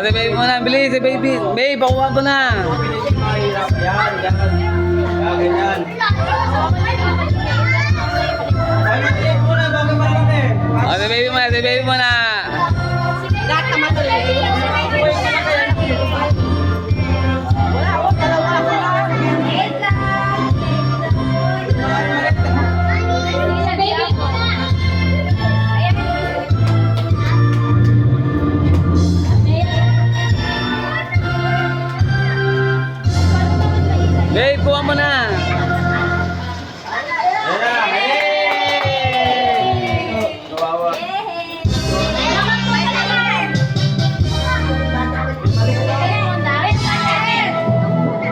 si baby mo na, bilis, si baby. Babe, pakuha mo na. Ganyan. Si baby mo na, si baby mo na. Lahat naman ulit. Babe, kuha mo na. Kawawa.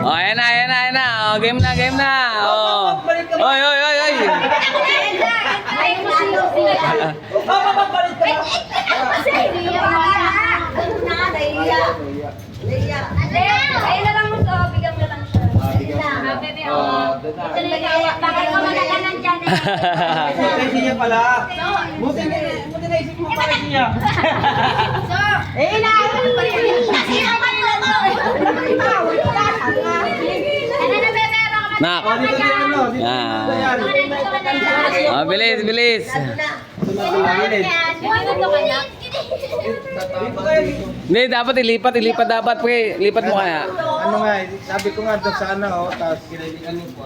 Oh, ayan na, ayan na, ayan na. Oh, game na, game na. Oh. Oy, oy, oy, oy. Ayun na lang mo to, bigyan mo lang siya. Bebe, ito na yung bakal ka malalanan dyan. Buti niya pala. Buti na isip mo pala siya. Inaawal pa rin. Kasi naman mo to. Ano na, bebe? Nak. Oh, dito din ano. Dito Yan. yan. Oh, bilis, bilis. Dito kayo. Hindi, dapat ilipat, ilipat dapat, pre. Lipat mo kaya. Ano nga, sabi ko nga doon sa ano, tapos kinailangan ko.